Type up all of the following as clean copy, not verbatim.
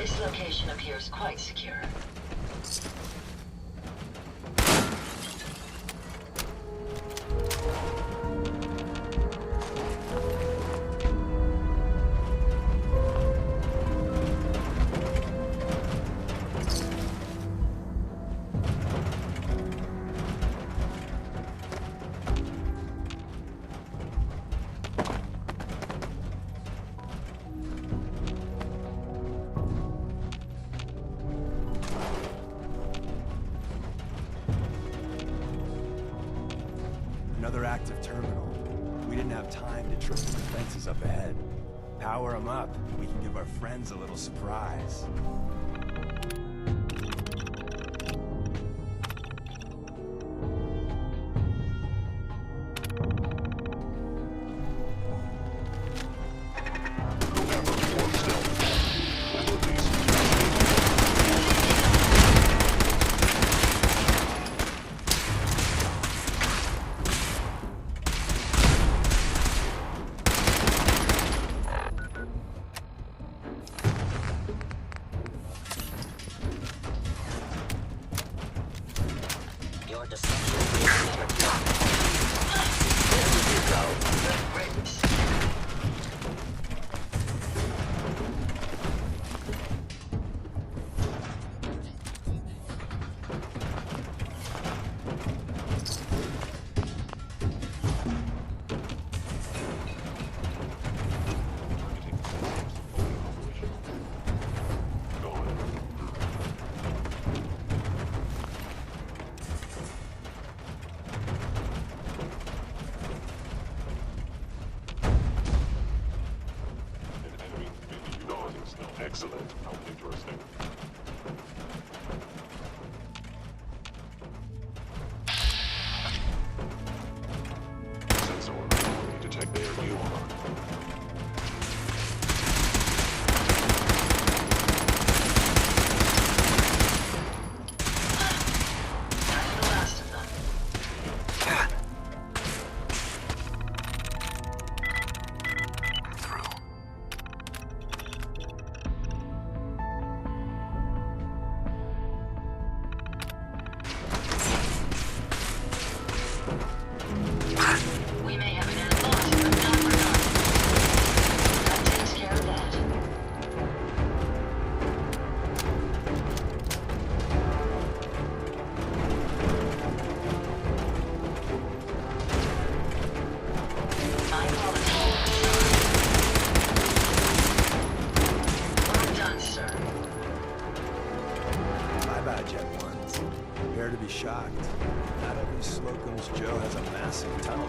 This location appears quite secure. Another active terminal. We didn't have time to trip the defenses up ahead. Power them up, and we can give our friends a little surprise. Your deception is There you go. Good riddance. Excellent. How interesting. Sensor ability detect there you are. That's the last of them. We may have a net loss, but not forgotten. That takes care of that. My apologies. Well done, sir. My bad, Jet Ones. Prepare to be shocked. Not every Slocum's Joe has a massive tunnel.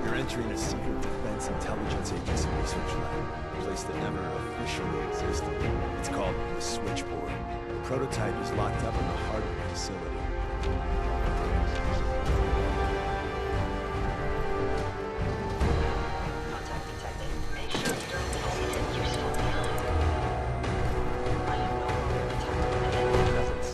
You're entering a secret defense intelligence agency research lab, a place that never officially existed. It's called the Switchboard. The prototype is locked up in the heart of the facility. Contact detected. Make sure you don't leave anything useful behind. I am no longer detecting an enemy presence.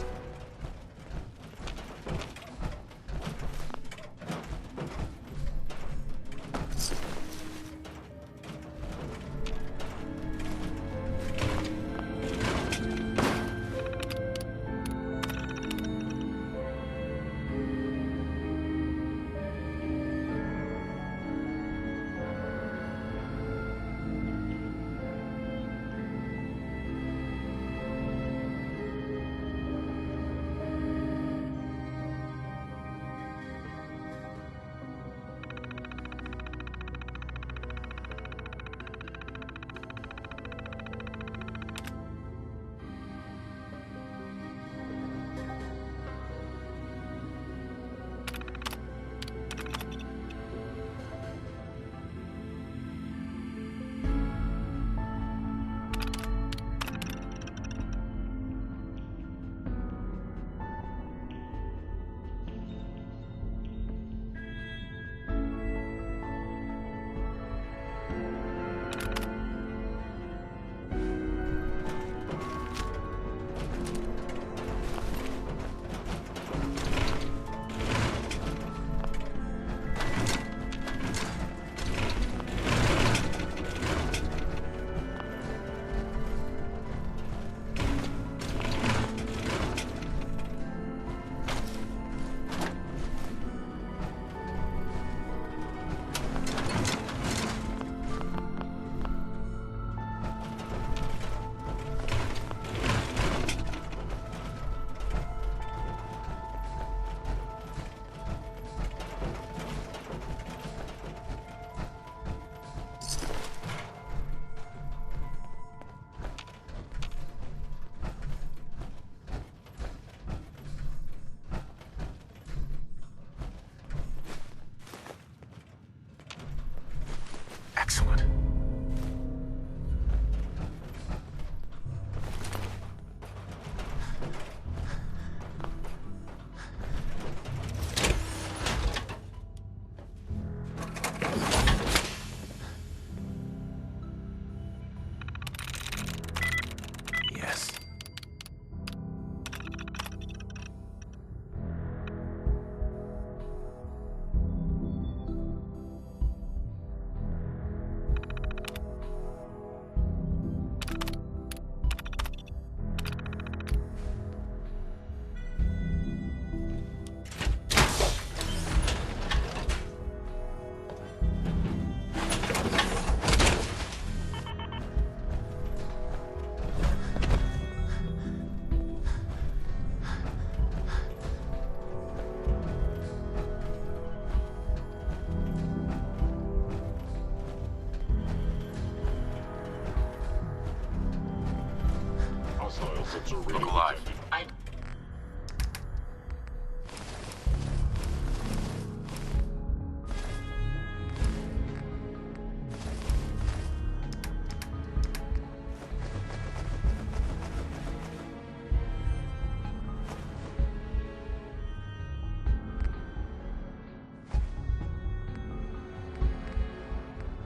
sensor reading Look alive. detected. I...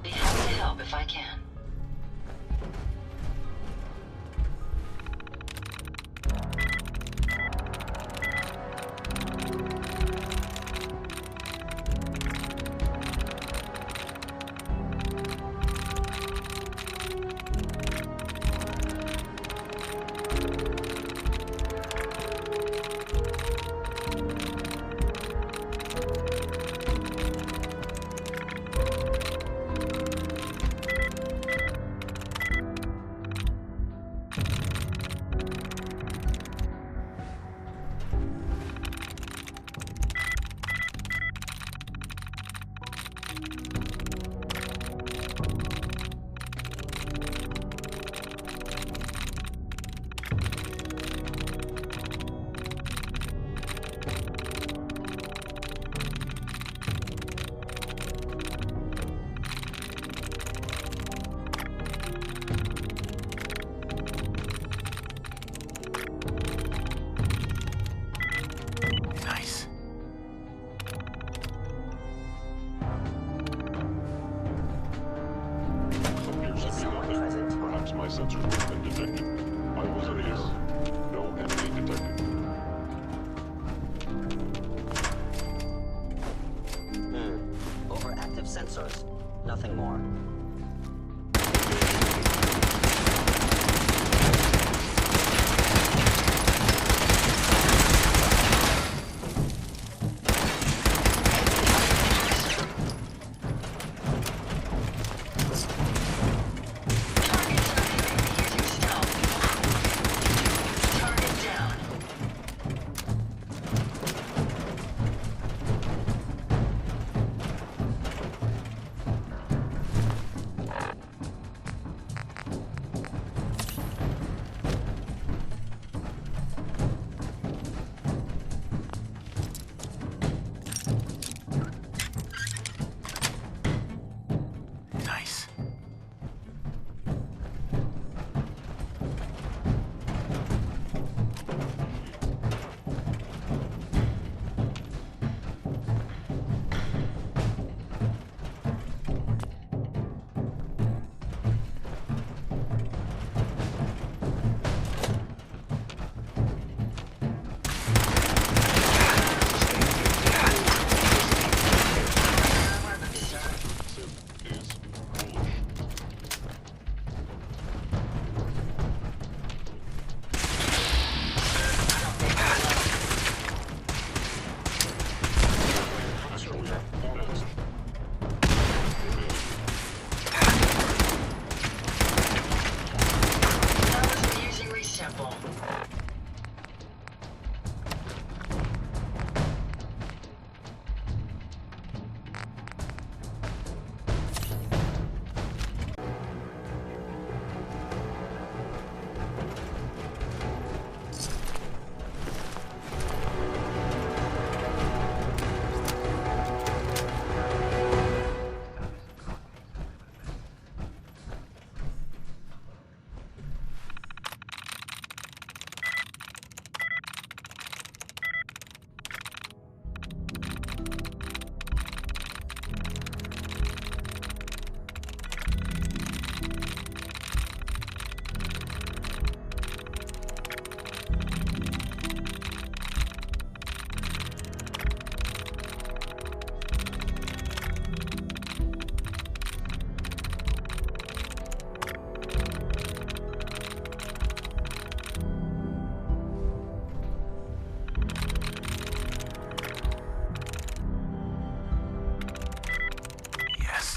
Be happy to help if I can. Nice. Appears to Is be someone nothing. present? Perhaps my sensors would have been detected. I was in error. No enemy detected. Overactive sensors. Nothing more. Target's not using stealth. Target down. Nice. Is foolish. Passenger damaged. That was an using resample. Yes.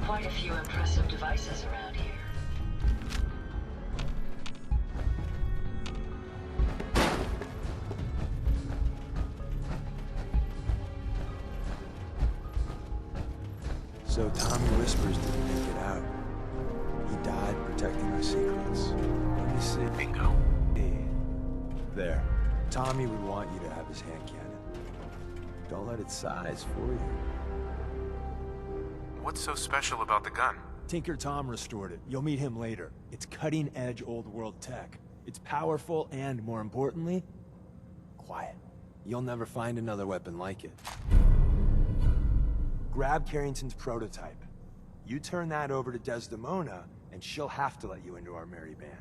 Quite a few impressive devices around here. So Tommy Whispers didn't make it out. He died protecting our secrets. Let me see. Bingo. There. Tommy would want you to have his hand cannon. Don't let it size for you. What's so special about the gun? Tinker Tom restored it. You'll meet him later. It's cutting-edge old-world tech. It's powerful and, more importantly, quiet. You'll never find another weapon like it. Grab Carrington's prototype. You turn that over to Desdemona, and she'll have to let you into our merry band.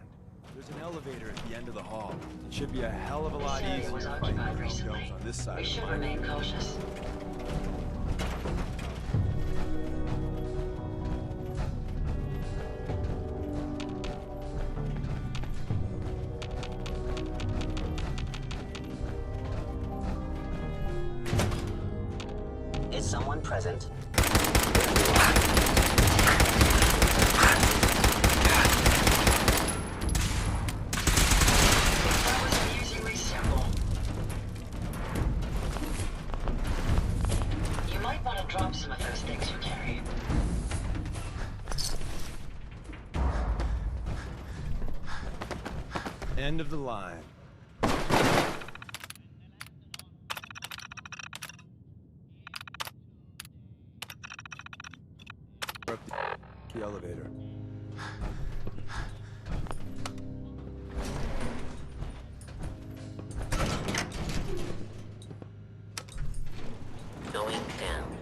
There's an elevator at the end of the hall. It should be a hell of a lot This area easier was fighting occupied Chrome recently. Jones on this side We of the should line. remain cautious. Is someone present? That was a usually symbol. You might want to drop some of those things you carry. End of the line. We're up the elevator. Going down.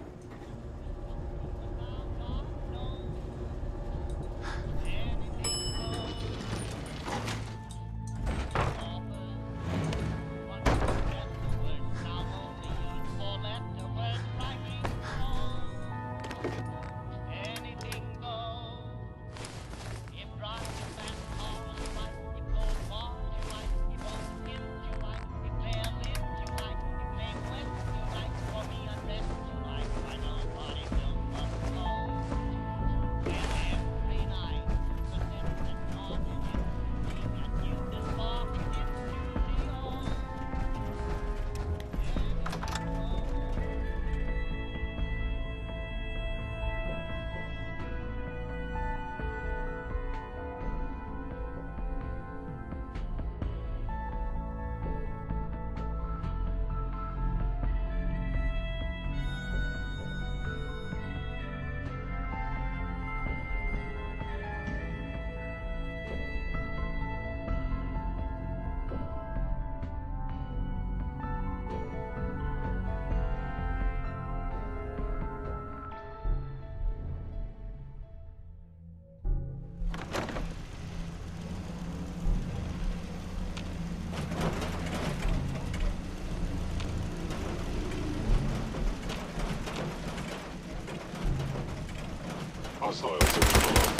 Hostiles below.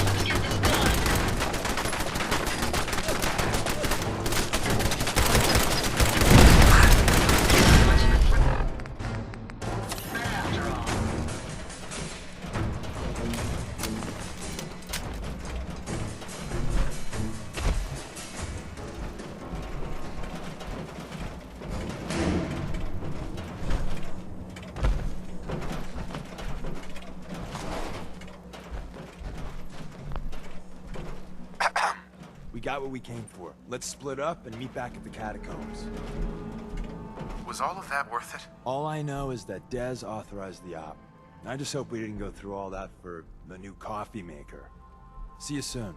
Let's get this done. Much of a threat. But after all, We got what we came for. Let's split up and meet back at the catacombs. Was all of that worth it? All I know is that Dez authorized the op. I just hope we didn't go through all that for the new coffee maker. See you soon.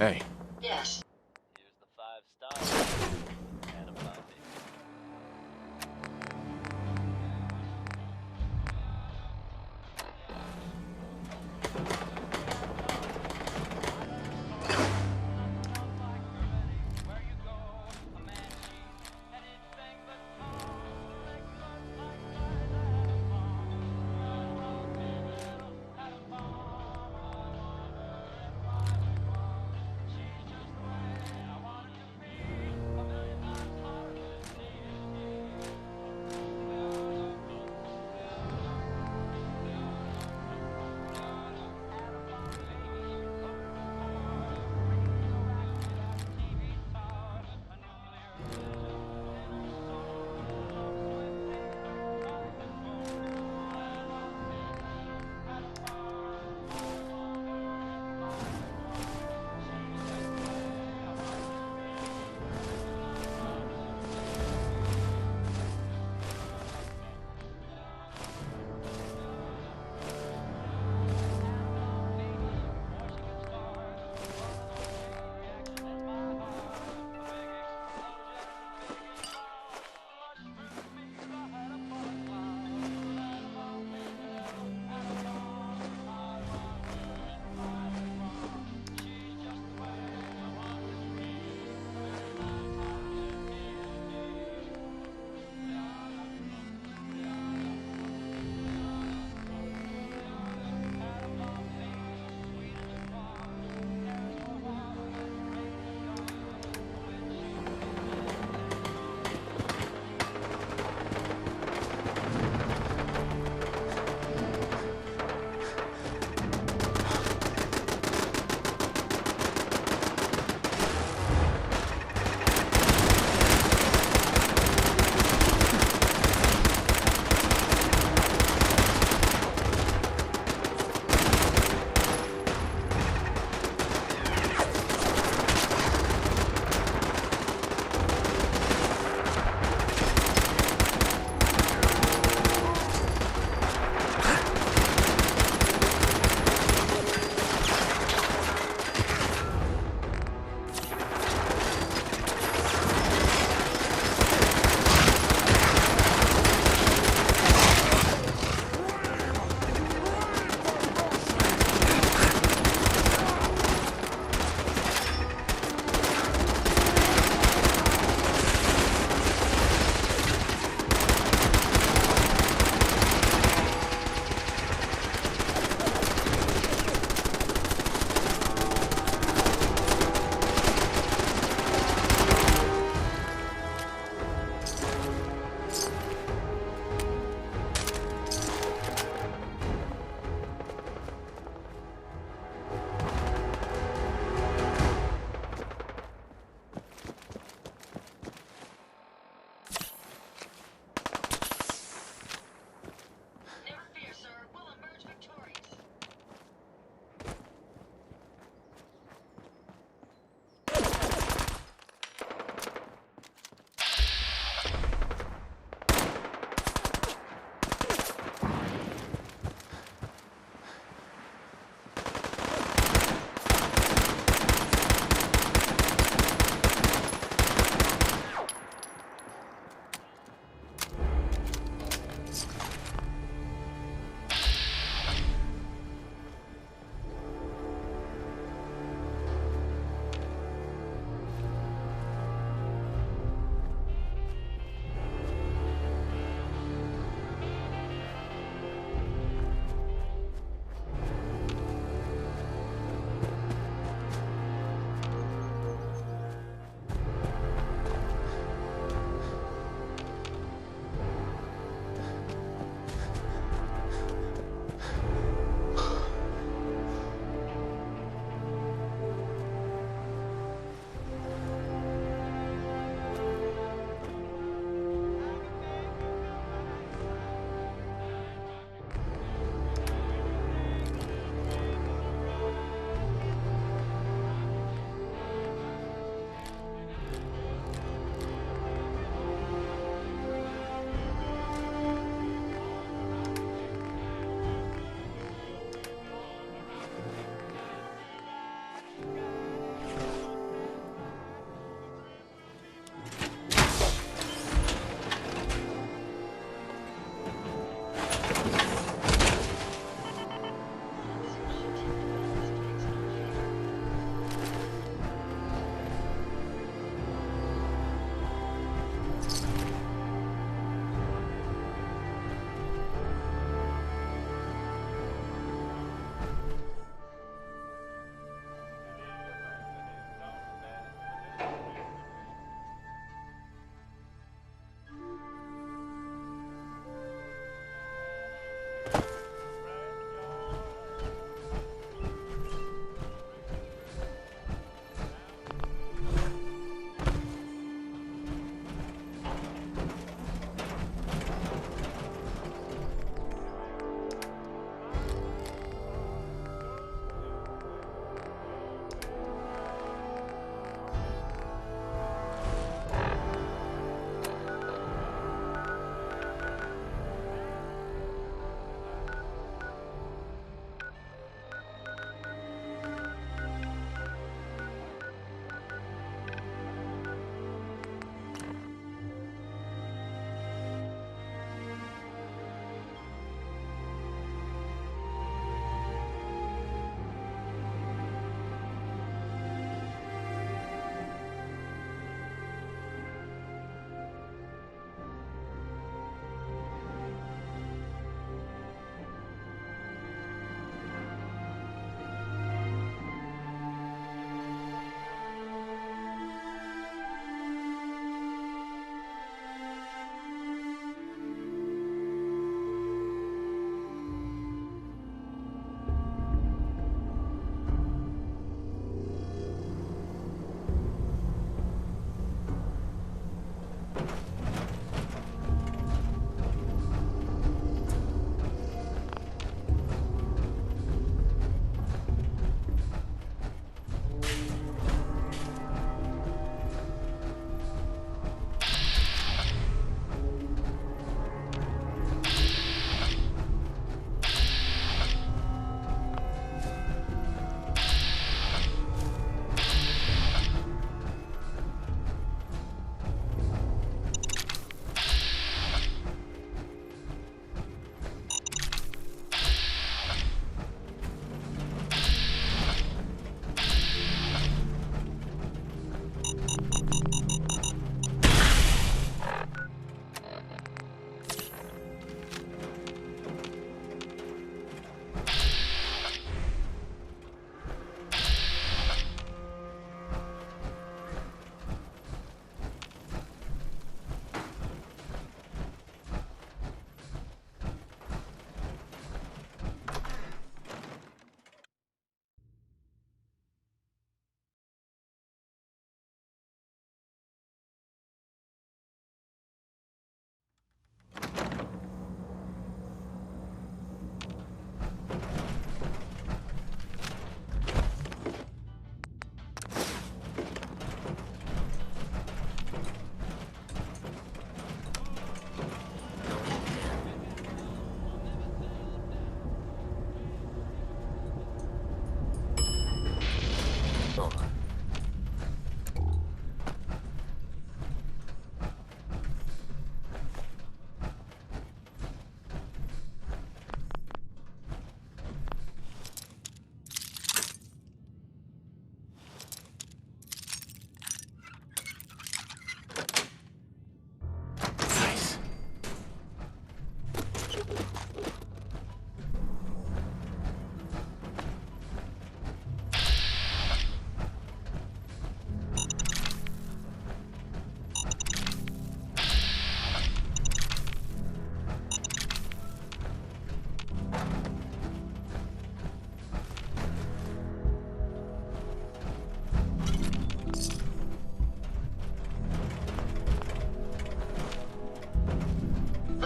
Hey, Yes. Here's the 5 stars and a puppy.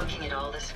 Looking at all this.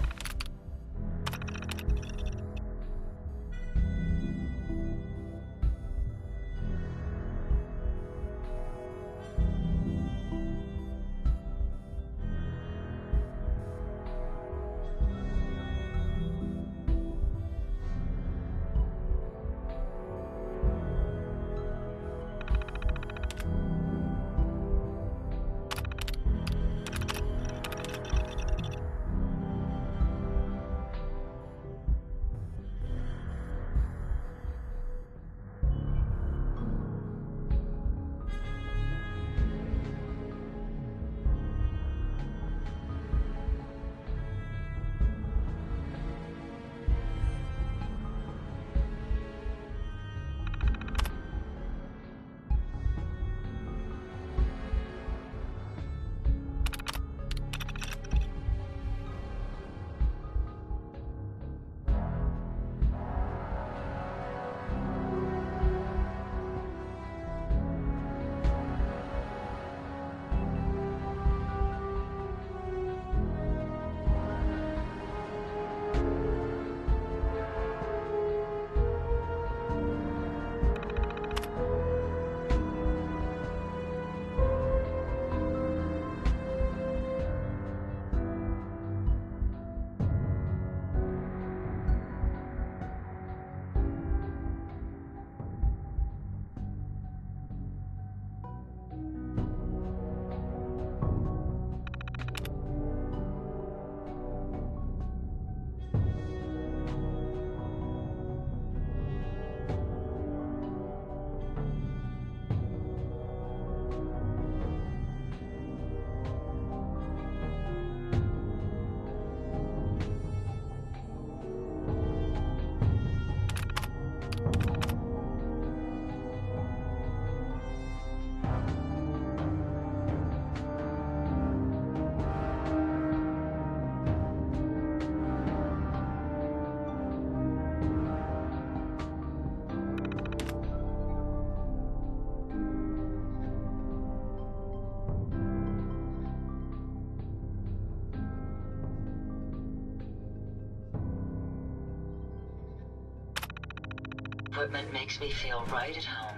Equipment makes me feel right at home.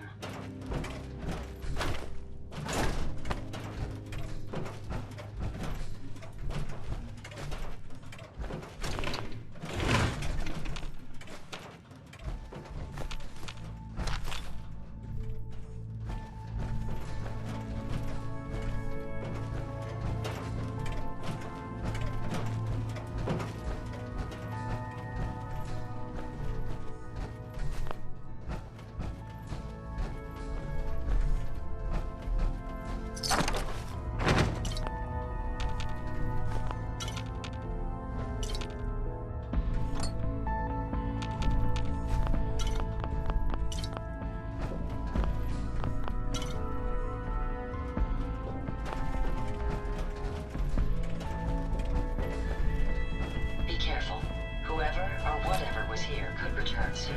Whoever or whatever was here could return soon.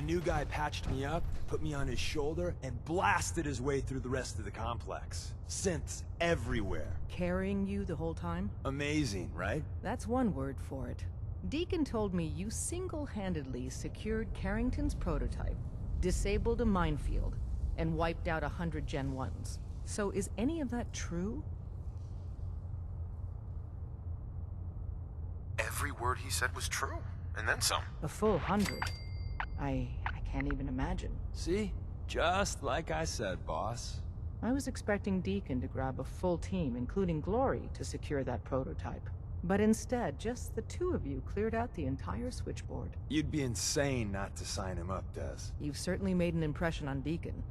new guy patched me up, put me on his shoulder, and blasted his way through the rest of the complex. Synths everywhere. Carrying you the whole time? Amazing, right? That's one word for it. Deacon told me you single-handedly secured Carrington's prototype, disabled a minefield, and wiped out 100 Gen 1s. So is any of that true? Every word he said was true, and then some. A full 100? I can't even imagine. See? Just like I said, boss. I was expecting Deacon to grab a full team, including Glory, to secure that prototype. But instead, just the two of you cleared out the entire switchboard. You'd be insane not to sign him up, Des. You've certainly made an impression on Deacon.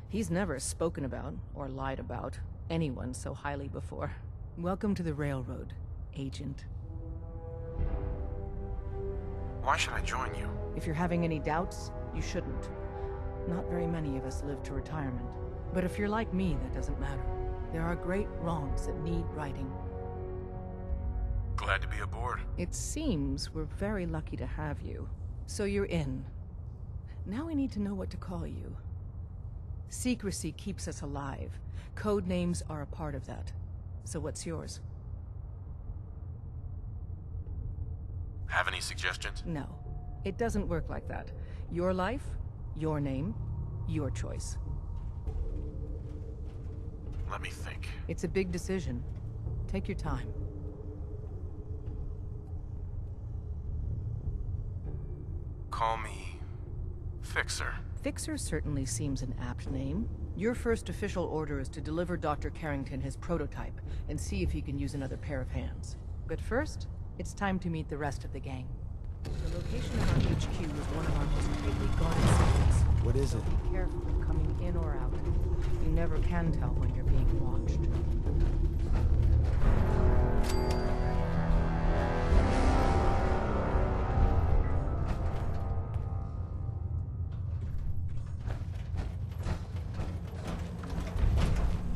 He's never spoken about, or lied about, anyone so highly before. Welcome to the Railroad, Agent. Why should I join you? If you're having any doubts, you shouldn't. Not very many of us live to retirement. But if you're like me, that doesn't matter. There are great wrongs that need righting. Glad to be aboard. It seems we're very lucky to have you. So you're in. Now we need to know what to call you. Secrecy keeps us alive. Code names are a part of that. So what's yours? Have any suggestions? No. It doesn't work like that. Your life, your name, your choice. Let me think. It's a big decision. Take your time. Call me Fixer. Fixer certainly seems an apt name. Your first official order is to deliver Dr. Carrington his prototype and see if he can use another pair of hands. But first, it's time to meet the rest of the gang. The location of our HQ is one of our most tightly guarded secrets. What is it? Be careful coming in or out. You never can tell when you're being watched.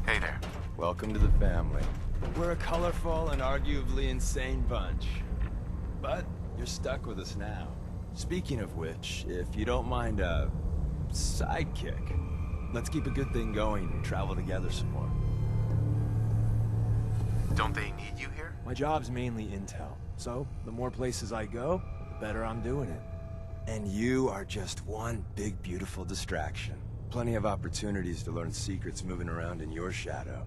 Hey there. Welcome to the family. We're a colorful and arguably insane bunch. But you're stuck with us now. Speaking of which, if you don't mind a sidekick, let's keep a good thing going and travel together some more. Don't they need you here? My job's mainly intel, so the more places I go, the better I'm doing it. And you are just one big, beautiful distraction. Plenty of opportunities to learn secrets moving around in your shadow.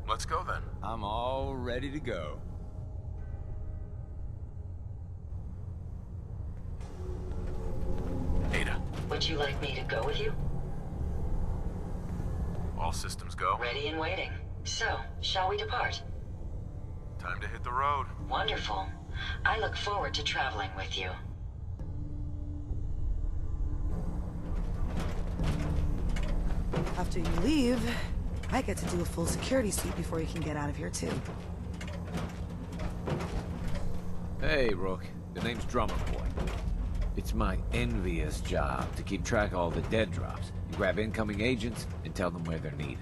Let's go then. I'm all ready to go. Ada, Would you like me to go with you? all systems go. Ready and waiting. So, shall we depart? Time to hit the road. Wonderful. I look forward to traveling with you. After you leave, I get to do a full security sweep before you can get out of here, too. Hey, Rook. The name's Drummer Boy. It's my envious job to keep track of all the dead drops. You grab incoming agents and tell them where they're needed.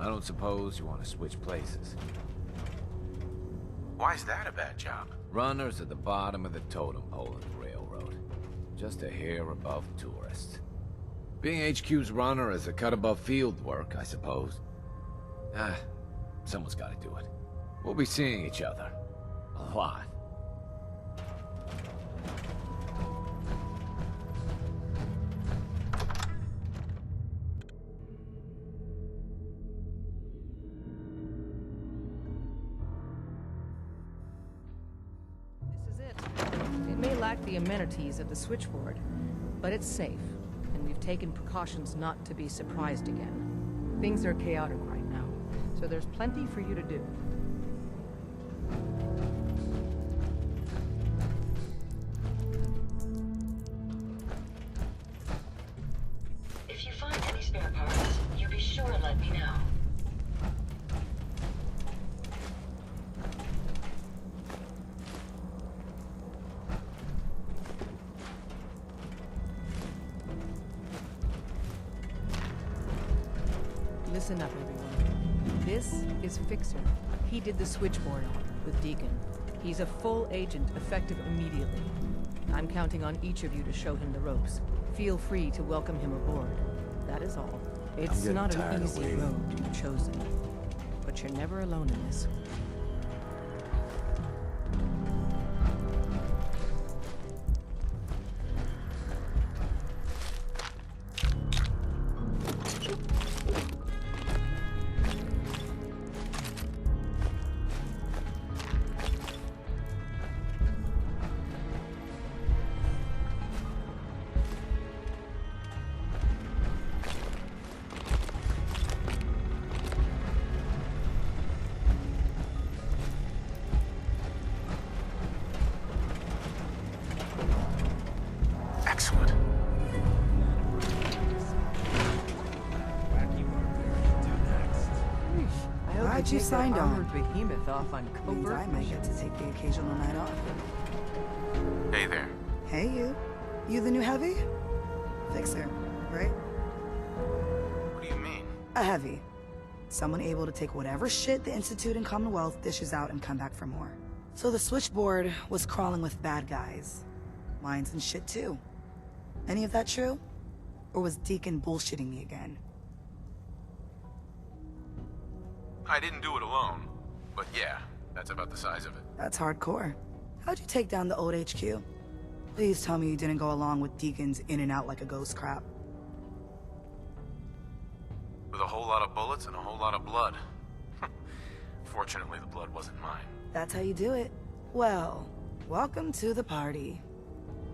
I don't suppose you want to switch places. Why is that a bad job? Runners at the bottom of the totem pole of the railroad. Just a hair above tourists. Being HQ's runner is a cut above field work, I suppose. Someone's got to do it. We'll be seeing each other. A lot. This is it. It may lack the amenities of the switchboard, but it's safe, and we've taken precautions not to be surprised again. Things are chaotic right now, so there's plenty for you to do. If you find any spare parts, you be sure to let me know. Listen up, everyone. This is Fixer. He did the switchboard on with Deacon. He's a full agent, effective immediately. I'm counting on each of you to show him the ropes. Feel free to welcome him aboard. That is all. It's getting not tired an of easy waiting. road you've chosen. But you're never alone in this. Excellent. I hope Glad you you take signed that on. armored behemoth off on Means covert I might get to missions. take the occasional night off. Hey there. Hey, you. You the new heavy? Fixer, right? What do you mean? A heavy. Someone able to take whatever shit the Institute and Commonwealth dishes out and come back for more. So the switchboard was crawling with bad guys. Mines and shit too. Any of that true? Or was Deacon bullshitting me again? I didn't do it alone. But yeah, that's about the size of it. That's hardcore. How'd you take down the old HQ? Please tell me you didn't go along with Deacon's in and out like a ghost crap. With a whole lot of bullets and a whole lot of blood. Fortunately, the blood wasn't mine. That's how you do it. Well, welcome to the party.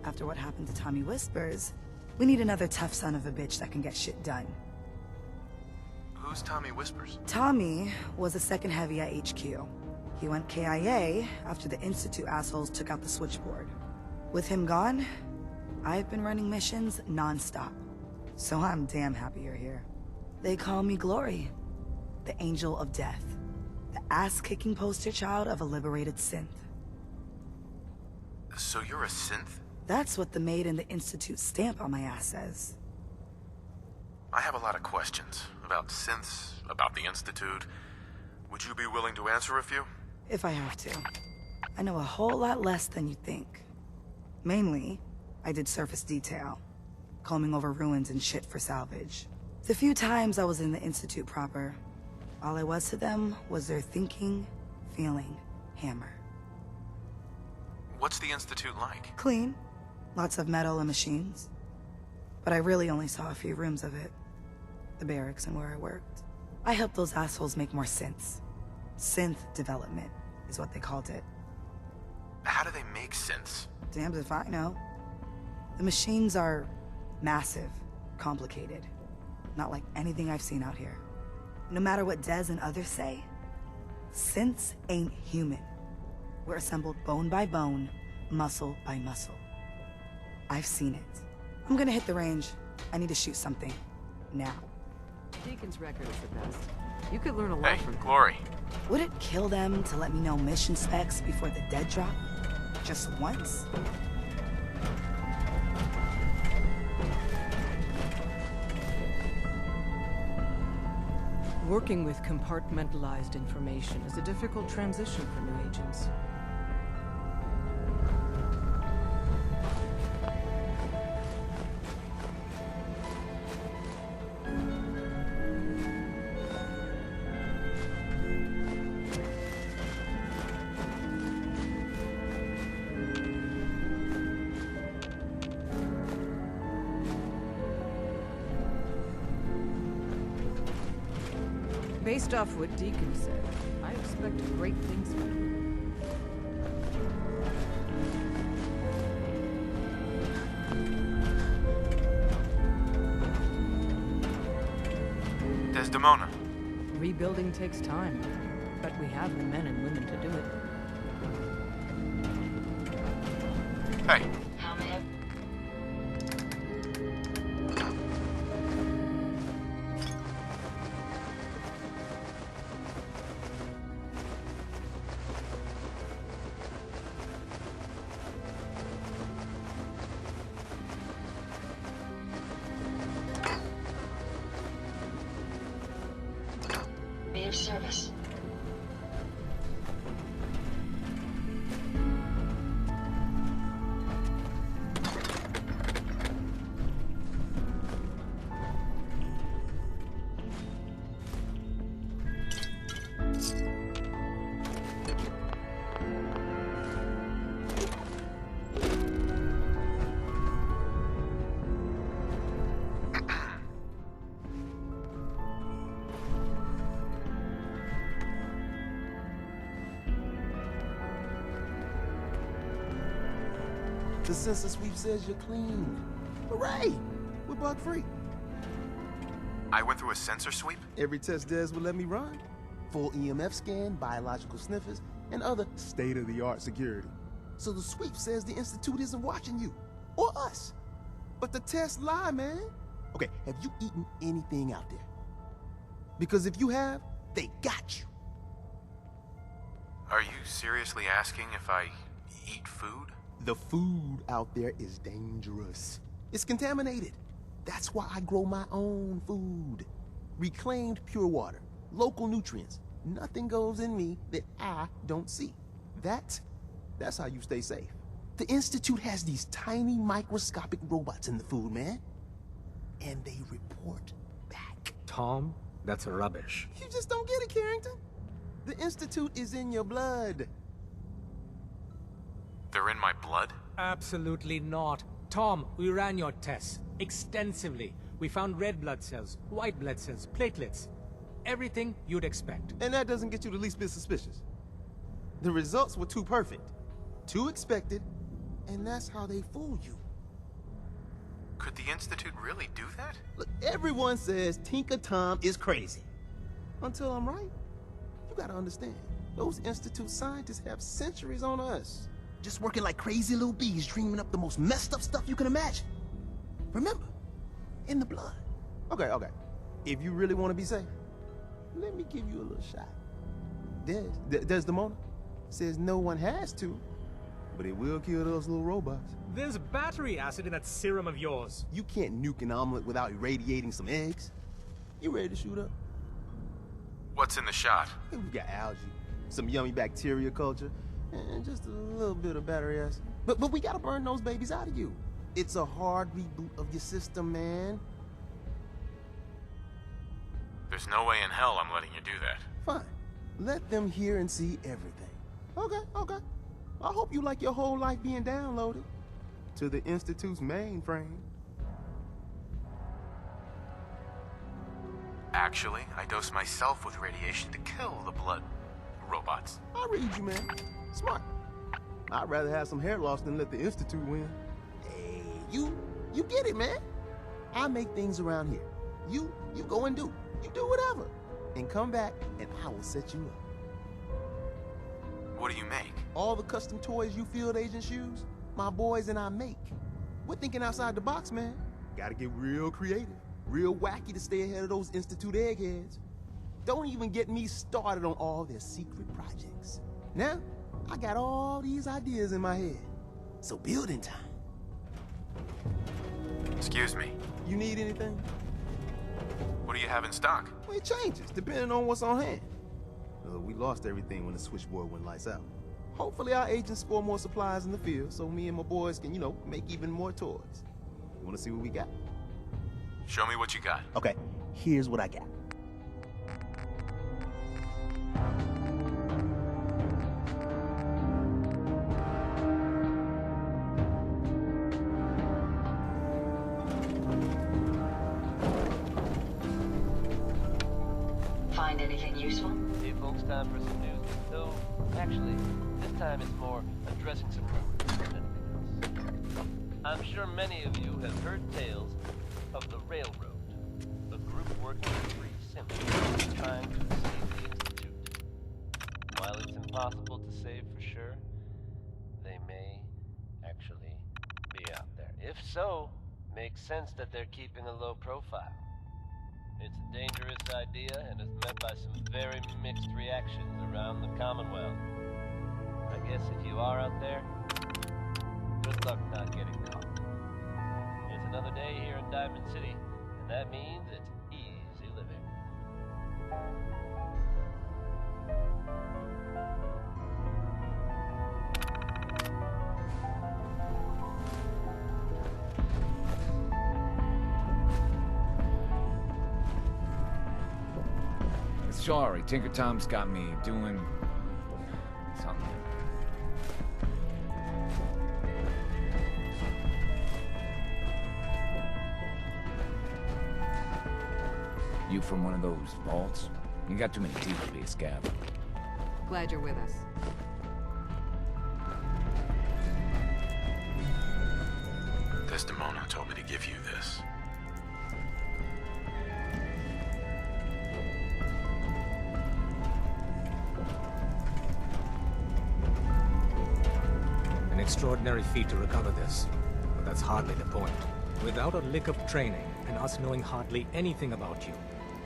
After what happened to Tommy Whispers, we need another tough son of a bitch that can get shit done. Who's Tommy Whispers? Tommy was a second heavy at HQ. He went KIA after the Institute assholes took out the switchboard. With him gone, I've been running missions non-stop. So I'm damn happy you're here. They call me Glory, the Angel of Death, the ass-kicking poster child of a liberated synth. So you're a synth? That's what the maid in the Institute stamp on my ass says. I have a lot of questions about synths, about the Institute. Would you be willing to answer a few? If I have to. I know a whole lot less than you think. Mainly, I did surface detail, combing over ruins and shit for salvage. The few times I was in the Institute proper, all I was to them was their thinking, feeling hammer. What's the Institute like? Clean, lots of metal and machines. But I really only saw a few rooms of it. The barracks and where I worked. I helped those assholes make more synths. Synth development is what they called it. How do they make synths? Damned if I know. The machines are massive, complicated. Not like anything I've seen out here. No matter what Dez and others say, synths ain't human. We're assembled bone by bone, muscle by muscle. I've seen it. I'm gonna hit the range. I need to shoot something. Now. Deacon's record is the best. You could learn a lot Hey, from him. Glory. Would it kill them to let me know mission specs before the dead drop? Just once? Working with compartmentalized information is a difficult transition for new agents. Based off what Deacon said, I expect great things from you. Desdemona. Rebuilding takes time, but we have the men and women to do it. Hey, How may I... Be of service. The sensor sweep says you're clean. Hooray! We're bug-free. I went through a sensor sweep? Every test Des would let me run. Full EMF scan, biological sniffers, and other state-of-the-art security. So the sweep says the Institute isn't watching you, or us. But the tests lie, man. Okay, have you eaten anything out there? Because if you have, they got you. Are you seriously asking if I eat food? The food out there is dangerous. It's contaminated. That's why I grow my own food. Reclaimed pure water, local nutrients. Nothing goes in me that I don't see. That's how you stay safe. The Institute has these tiny microscopic robots in the food, man. And they report back. Tom, that's rubbish. You just don't get it, Carrington. The Institute is in your blood. They're in my blood? Absolutely not. Tom, we ran your tests extensively. We found red blood cells, white blood cells, platelets. Everything you'd expect. And that doesn't get you the least bit suspicious. The results were too perfect, too expected, and that's how they fool you. Could the Institute really do that? Look, everyone says Tinker Tom is crazy. Until I'm right. You gotta understand, those Institute scientists have centuries on us. Just working like crazy little bees, dreaming up the most messed up stuff you can imagine. Remember, in the blood. Okay. If you really want to be safe, let me give you a little shot. Desdemona says no one has to, but it will kill those little robots. There's battery acid in that serum of yours. You can't nuke an omelet without irradiating some eggs. You ready to shoot up? What's in the shot? We got algae, some yummy bacteria culture, and just a little bit of battery acid. But we gotta burn those babies out of you. It's a hard reboot of your system, man. There's no way in hell I'm letting you do that. Fine. Let them hear and see everything. Okay. I hope you like your whole life being downloaded to the Institute's mainframe. Actually, I dose myself with radiation to kill the blood robots. I read you, man. Smart. I'd rather have some hair loss than let the Institute win. Hey, you get it, man. I make things around here. You go and do. You do whatever. And come back, and I will set you up. What do you make? All the custom toys you field agents use, my boys and I make. We're thinking outside the box, man. Gotta get real creative, real wacky to stay ahead of those Institute eggheads. Don't even get me started on all their secret projects. Now, I got all these ideas in my head. So building time. Excuse me. You need anything? What do you have in stock? Well, it changes, depending on what's on hand. We lost everything when the switchboard went lights out. Hopefully our agents store more supplies in the field so me and my boys can, make even more toys. You wanna see what we got? Show me what you got. Okay, here's what I got. Find anything useful? Hey folks, time for some news. Though, actually, this time it's more addressing some rumors than anything else. I'm sure many of you have heard tales of the Railroad, a group working with free simply trying to save the Institute. While it's impossible to say for sure, they may actually be out there. If so, makes sense that they're keeping a low profile. It's a dangerous idea and is met by some very mixed reactions around the Commonwealth. I guess if you are out there, good luck not getting caught. It's another day here in Diamond City, and that means it's easy living. Sorry, Tinker Tom's got me doing something. You from one of those vaults? You got too many teeth to be a scab. Glad you're with us. Desdemona told me to give you this. An extraordinary feat to recover this, but that's hardly the point. Without a lick of training, and us knowing hardly anything about you,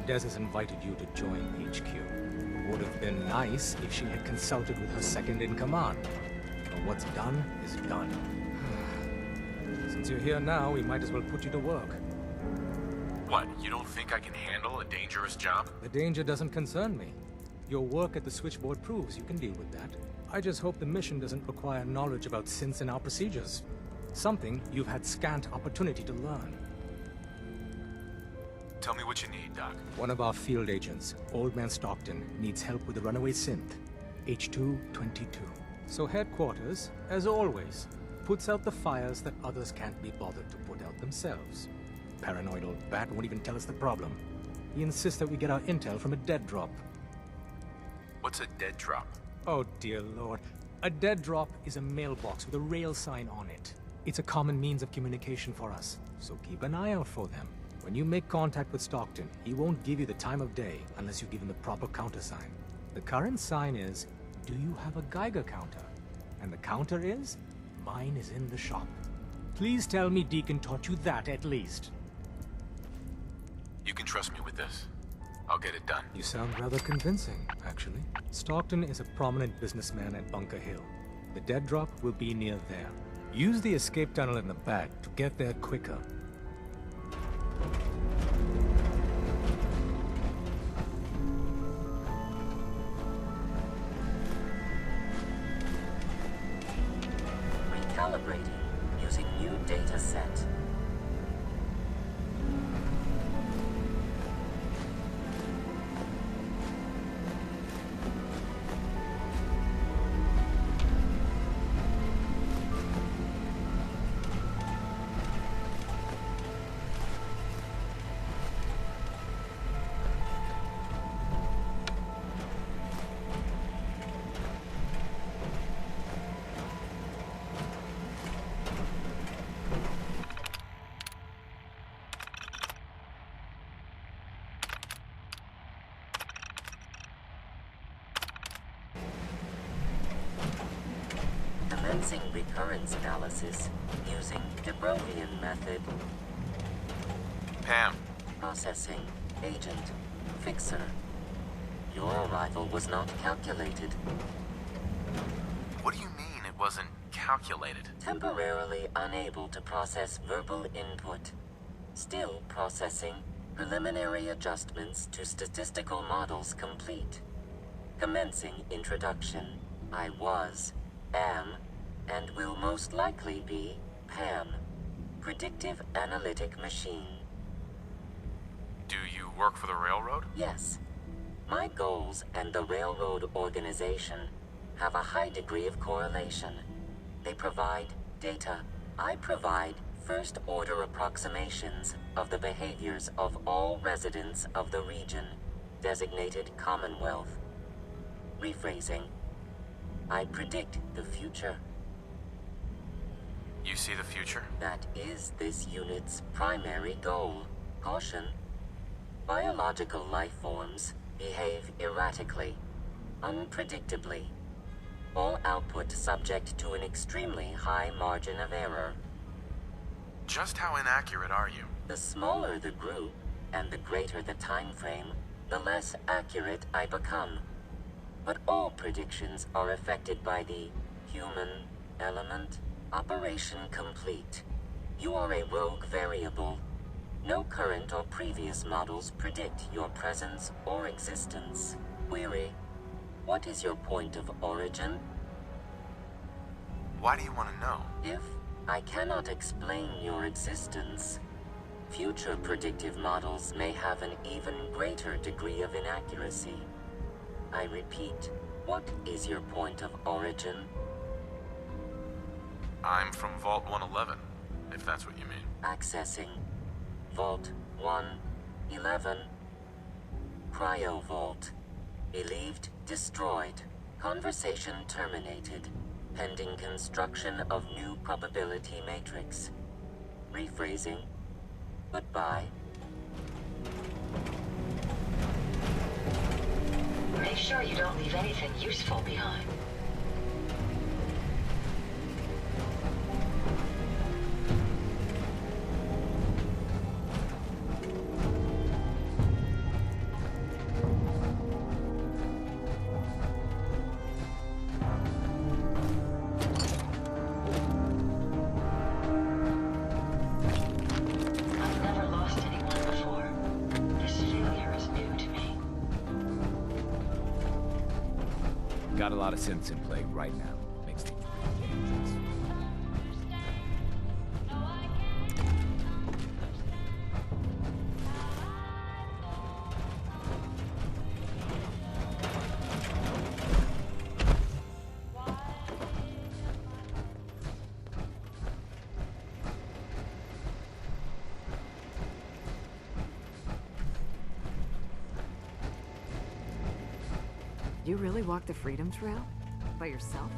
Des has invited you to join HQ. Would have been nice if she had consulted with her second-in-command. But what's done is done. Since you're here now, we might as well put you to work. What, you don't think I can handle a dangerous job? The danger doesn't concern me. Your work at the switchboard proves you can deal with that. I just hope the mission doesn't require knowledge about synths and our procedures. Something you've had scant opportunity to learn. Tell me what you need, Doc. One of our field agents, Old Man Stockton, needs help with a runaway synth, H222. So headquarters, as always, puts out the fires that others can't be bothered to put out themselves. Paranoid old bat won't even tell us the problem. He insists that we get our intel from a dead drop. What's a dead drop? Oh dear lord. A dead drop is a mailbox with a rail sign on it. It's a common means of communication for us, so keep an eye out for them. When you make contact with Stockton, he won't give you the time of day unless you give him the proper countersign. The current sign is, do you have a Geiger counter? And the counter is, mine is in the shop. Please tell me Deacon taught you that at least. You can trust me with this. I'll get it done. You sound rather convincing, actually. Stockton is a prominent businessman at Bunker Hill. The dead drop will be near there. Use the escape tunnel in the back to get there quicker. Recalibrating using new data set. Commencing recurrence analysis using de Brovian method. Pam. Processing. Agent. Fixer. Your arrival was not calculated. What do you mean it wasn't calculated? Temporarily unable to process verbal input. Still processing. Preliminary adjustments to statistical models complete. Commencing introduction. I was, am, and will most likely be Pam. Predictive analytic machine. Do you work for the railroad? Yes. My goals and the railroad organization have a high degree of correlation. They provide data. I provide first-order approximations of the behaviors of all residents of the region, designated Commonwealth. Rephrasing. I predict the future. You see the future? That is this unit's primary goal. Caution. Biological life forms behave erratically, unpredictably. All output subject to an extremely high margin of error. Just how inaccurate are you? The smaller the group, and the greater the time frame, the less accurate I become. But all predictions are affected by the human element. Operation complete. You are a rogue variable. No current or previous models predict your presence or existence. Query. What is your point of origin? Why do you want to know? If I cannot explain your existence, future predictive models may have an even greater degree of inaccuracy. I repeat, what is your point of origin? I'm from Vault 111, if that's what you mean. Accessing. Vault 111. Cryo Vault. Believed destroyed. Conversation terminated. Pending construction of new probability matrix. Rephrasing. Goodbye. Make sure you don't leave anything useful behind. I've never lost anyone before. This failure is new to me. Got a lot of synths in play right now. Makes things pretty dangerous. You really walked the Freedom Trail? By yourself?